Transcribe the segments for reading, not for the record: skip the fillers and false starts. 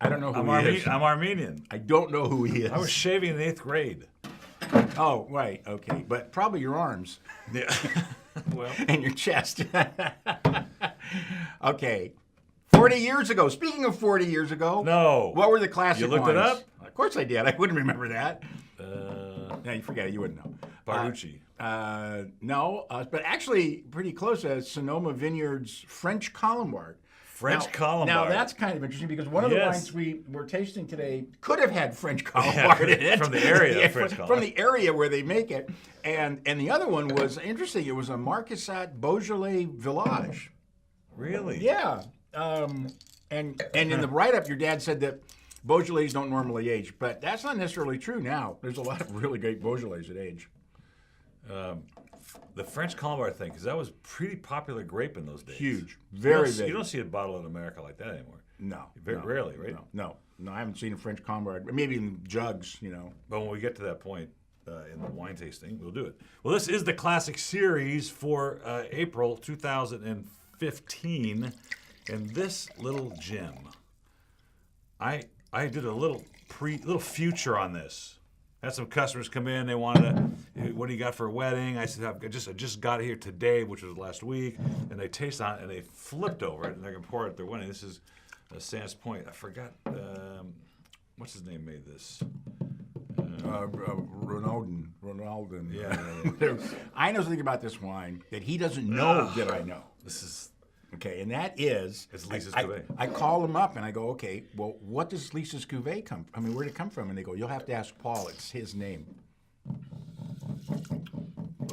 I don't know who he is. I'm Armenian. I don't know who he is. I was shaving in the 8th grade. Oh, right. Okay. But probably your arms. Yeah. Well. And your chest. Okay. 40 years ago. Speaking of 40 years ago. No. What were the classic You looked wines? it up? Of course I did. I wouldn't remember that. No, you forget it. You wouldn't know. Barucci. No, but actually pretty close. Sonoma Vineyards French Colombard. Colombard. Now that's kind of interesting because one of the wines we were tasting today could have had French Colombard in it. From the area of French from the area where they make it. And the other one was interesting. It was a Marquisat Beaujolais Village. Really? Yeah. And in the write-up, your dad said that Beaujolais don't normally age, but that's not necessarily true now. There's a lot of really great Beaujolais that age. The French Colombard thing, because that was pretty popular grape in those days. Huge. Very big. You don't see it bottled in America like that anymore. No. Very rarely, right? No, I haven't seen a French Colombard. Maybe in jugs, But when we get to that point in the wine tasting, we'll do it. Well, this is the classic series for April 2015. And this little gem, I did a little future on this. Had some customers come in. They wanted to, what do you got for a wedding? I said, I just got it here today, which was last week. And they tasted on it, and they flipped over it, and they're going to pour it at their wedding. This is Sans Point. I forgot, what's his name made this? Ronaldin. Yeah. I know something about this wine that he doesn't know that I know. This is... Okay, and that is... It's Lisa's Cuvee. I call him up and I go, okay, well, what does Lisa's Cuvee come from? I mean, where did it come from? And they go, you'll have to ask Paul. It's his name. Okay.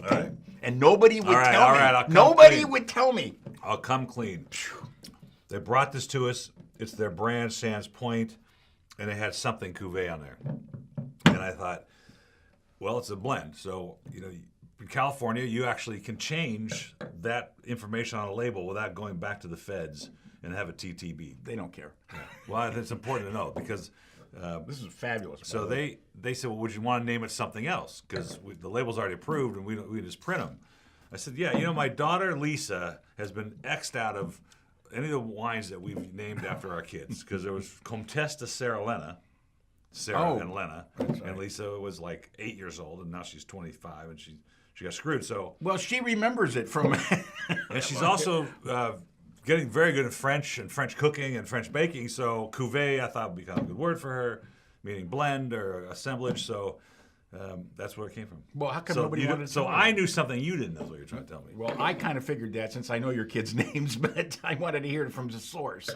All right. And nobody would tell me. All right, nobody would tell me. I'll come clean. They brought this to us. It's their brand, Sans Point, and it had something Cuvee on there. And I thought, well, it's a blend. So, in California, you actually can change that information on a label without going back to the feds and have a TTB. They don't care. Yeah. Well, it's important to know because... this is fabulous. So they said, well, would you want to name it something else? Because the label's already approved and we just print them. I said, yeah, my daughter Lisa has been X'd out of any of the wines that we've named after our kids because there was Cotes de Sarah and Lena, and Lisa was like 8 years old and now she's 25 and she got screwed. So she remembers it from. And she's also getting very good at French and French cooking and French baking. So Cuvée, I thought would become a good word for her, meaning blend or assemblage. So that's where it came from. Well, how come nobody wanted to So tell me? I knew something you didn't know. Is what you're trying to tell me. Well, I kind of figured that since I know your kids' names, but I wanted to hear it from the source.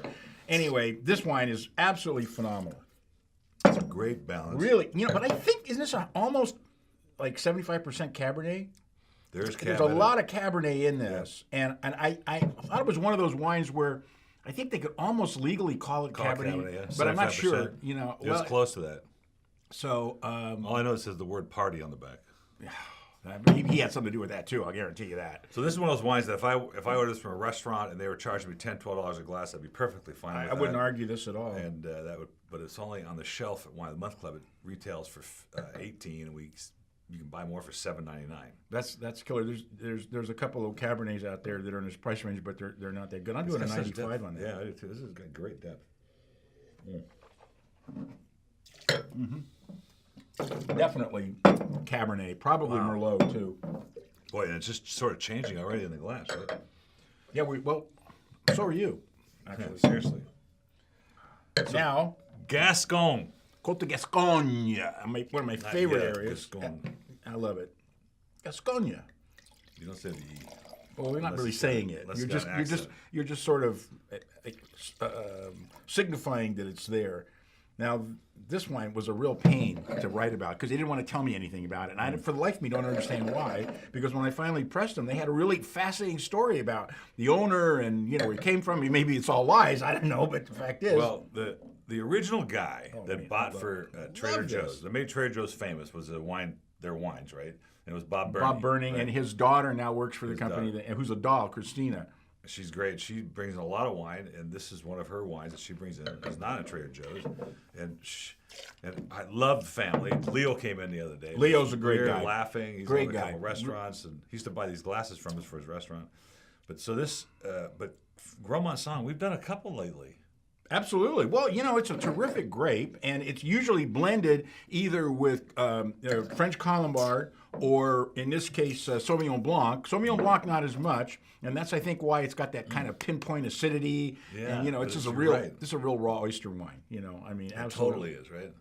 Anyway, this wine is absolutely phenomenal. It's a great balance. Really, but I think isn't this almost like 75% Cabernet? There's a lot of Cabernet in this, and I thought it was one of those wines where I think they could almost legally call it Cabernet, yeah. but I'm not sure. It's close to that. So all I know is it says the word "party" on the back. He had something to do with that too. I'll guarantee you that. So this is one of those wines that if I ordered this from a restaurant and they were charging me $10-12 a glass, I'd be perfectly fine with that. I wouldn't argue this at all. And but it's only on the shelf at Wine of the Month Club. It retails for $18 a week. You can buy more for $7.99. That's killer. There's a couple of Cabernets out there that are in this price range, but they're not that good. I'm doing a 95 on that. Yeah, I do too. This has got great depth. Definitely Cabernet, probably Merlot too. Boy, and it's just sort of changing already in the glass, right? Yeah, so are you. Actually, Yeah, seriously. Now, Gascogne. Côte de Gascogne, one of my favorite areas. Gascogne. I love it. Gascogne. You don't say the E. Well, we're not really saying it. You're just sort of signifying that it's there. Now, this wine was a real pain to write about because they didn't want to tell me anything about it. And I, for the life of me, don't understand why. Because when I finally pressed them, they had a really fascinating story about the owner and where he came from. Maybe it's all lies. I don't know, but the fact is, well, the original guy that bought for Trader Joe's, that made Trader Joe's famous, was their wines, right? And it was Bob Burning. Bob Burning, right? and his daughter now works for the company, who's a doll, Christina. She's great. She brings in a lot of wine, and this is one of her wines that she brings in. It's not at Trader Joe's, and I love the family. Leo came in the other day. Leo's a great guy. Laughing. He's great owned guy. a couple restaurants, and he used to buy these glasses from us for his restaurant. But Gros Manseng, we've done a couple lately. Absolutely. Well, it's a terrific grape, and it's usually blended either with French Colombard or, in this case, Sauvignon Blanc. Sauvignon Blanc, not as much, and that's, I think, why it's got that kind of pinpoint acidity. Yeah, and, but it's just right. this is a real raw oyster wine. I mean, It absolutely. totally is, right?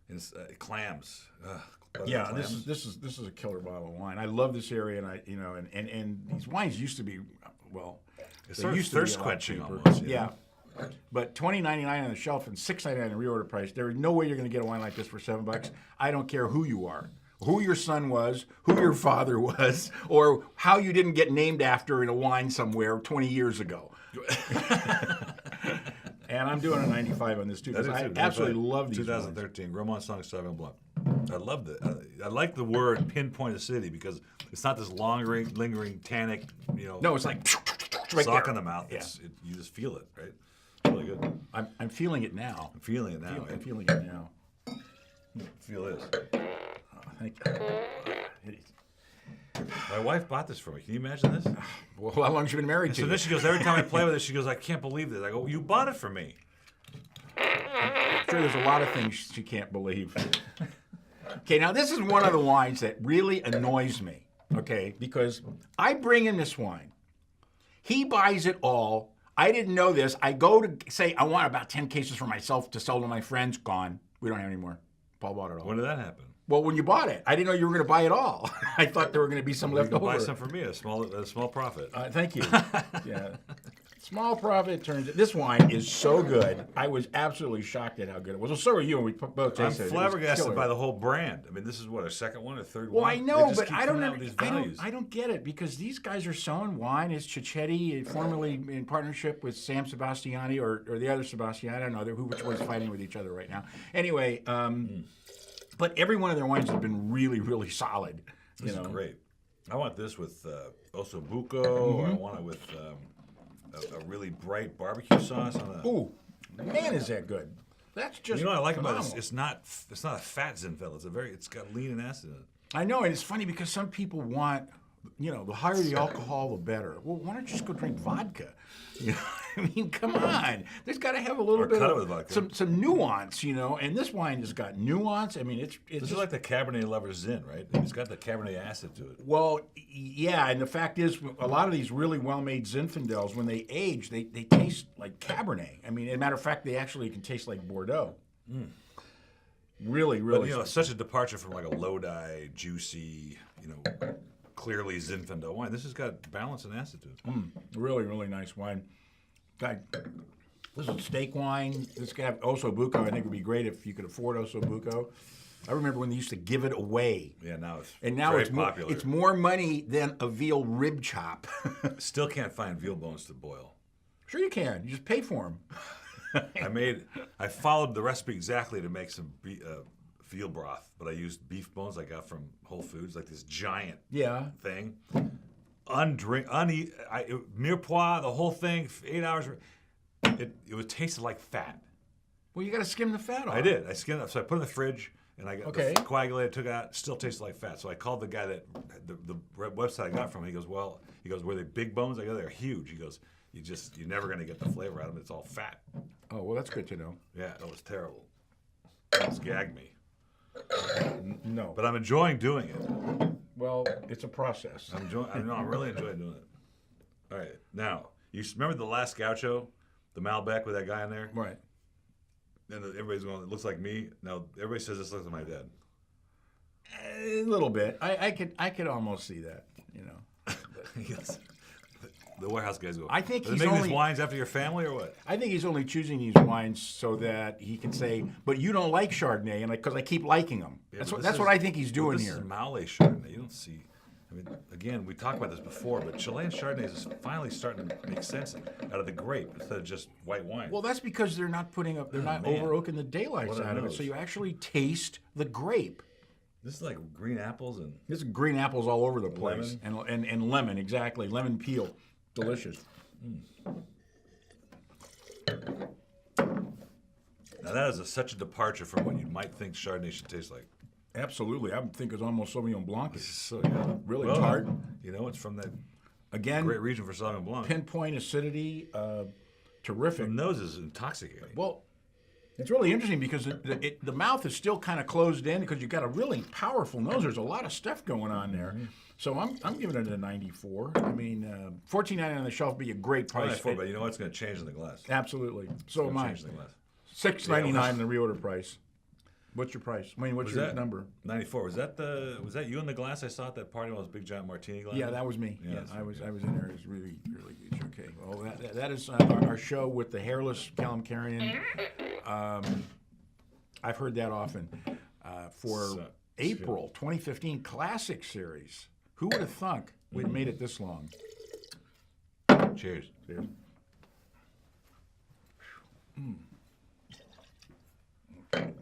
And it's, clams. Ugh, Yeah, clams. this is a killer bottle of wine. I love this area, and and these wines used to be, well, It's they sort of used to be a lot thirst-quenching cheaper. almost, you Yeah. know? But $20.99 on the shelf and $6.99 in reorder price. There is no way you're going to get a wine like this for $7. I don't care who you are, who your son was, who your father was, or how you didn't get named after in a wine somewhere 20 years ago. And I'm doing a 95 on this too because I absolutely love these 2013 Gros Manseng Sauvignon Blanc. I loved it. I like the word pinpoint acidity because it's not this lingering tannic, No, it's like right sock there. in the mouth. Yeah. You just feel it, right? It's really good. I'm feeling it now. I'm feeling it now. I'm feeling it now. Feel this. Thank you. My wife bought this for me. Can you imagine this? Well, how long have you been married to? So then she goes, every time I play with it, she goes, I can't believe this. I go, you bought it for me. I'm sure there's a lot of things she can't believe. Okay, now this is one of the wines that really annoys me, okay, because I bring in this wine. He buys it all. I didn't know this. I go to say, I want about 10 cases for myself to sell to my friends. Gone. We don't have any more. Paul bought it all. When did that happen? Well, when you bought it, I didn't know you were going to buy it all. I thought there were going to be some left You can over. buy some for me, a small profit. Thank you. Yeah. Small profit turns. This wine is so good. I was absolutely shocked at how good it was. Well, so were you, and we both I'm tasted it. It was flabbergasted killer. by the whole brand. I mean, this is what, a second one, a third Well, one? I know, They just but keep I don't coming know. out with these values. I don't get it because these guys are sowing wine. It's Cicchetti, formerly in partnership with Sam Sebastiani or the other Sebastiani. I don't know which one's fighting with each other right now. Anyway, but every one of their wines have been really, really solid. This is great. I want this with ossobuco, or I want it with a really bright barbecue sauce on a. Ooh, man, is that good? That's just You know what I like phenomenal. about this? It's not a fat Zinfandel. It's got lean and acid in it. I know, and it's funny because some people want, the higher the alcohol, the better. Well, why don't you just go drink vodka? I mean, come on. There's got to have a little Or bit cut it of with vodka. some nuance, and this wine has got nuance. I mean, it's This just, is like the Cabernet lover's Zin, right? It's got the Cabernet acid to it. well, yeah, and the fact is, a lot of these really well-made Zinfandels, when they age, they taste like Cabernet. I mean, as a matter of fact, they actually can taste like Bordeaux. Really, really. But, it's such a departure from like a Lodi, juicy, clearly Zinfandel wine. This has got balance and acid to it. Really, really nice wine. God, this is steak wine. This could have ossobuco. I think it would be great if you could afford ossobuco. I remember when they used to give it away. Yeah, now it's Now very popular. it's more money than a veal rib chop. Still can't find veal bones to boil. Sure you can. You just pay for them. I followed the recipe exactly to make some veal broth, but I used beef bones I got from Whole Foods, like this giant thing. Mirepoix, the whole thing, 8 hours. It was tasted like fat. Well, you got to skim the fat off. I did. I skimmed it, so I put it in the fridge, and I got Okay. coagulated, took it out. Still tasted like fat. So I called the guy that the website I got from. He goes, were they big bones? I go, they're huge. He goes, you're never going to get the flavor out of it. It's all fat. Oh, well, that's good to know. Yeah, it was terrible. It almost gagged me. No. But I'm enjoying doing it. Well, it's a process. I'm really enjoying doing it. All right, now you remember the last Gaucho, the Malbec with that guy in there, Right. and everybody's going, "It looks like me." Now everybody says this looks like my dad. A little bit. I could almost see that, Yes. The warehouse guys go. I think "Are they he's making only- these wines after your family or what? I think he's only choosing these wines so that he can say, "But you don't like Chardonnay," and because I keep liking them. Yeah, that's but what this I think he's doing this here. is Malay Chardonnay. You don't see. I mean, again, we talked about this before, but Chilean Chardonnay is finally starting to make sense out of the grape instead of just white wine. Well, that's because they're not man. over oaking the daylights What a out of it, nose. so you actually taste the grape. This is like green apples and This is green apples all over the place, and lemon, exactly, lemon peel, delicious. now that is such a departure from what you might think Chardonnay should taste like. Absolutely, I think it's almost Sauvignon Blanc. So yeah, Really well, tart. It's from that Again, great region for Sauvignon Blanc. pinpoint acidity. terrific. The nose is intoxicating. Well, it's really interesting because the mouth is still kind of closed in because you've got a really powerful nose. There's a lot of stuff going on there. So I'm giving it a 94. I mean, $14.99 on the shelf would be a great price. 94, but you know what's going to change in the glass? Absolutely. So am I. Change in the glass. $6.99 the reorder price. What's your price? I mean, what's your number? 94. Was that you in the glass I saw at that party? One of those big giant martini glasses? Yeah, that was me. Yeah, I was in there. It was really good. Okay. Well, that is our show with the hairless Calamarian. I've heard that often for April 2015 Classic Series. Who would have thunk we'd made it this long? Cheers. Cheers. Okay.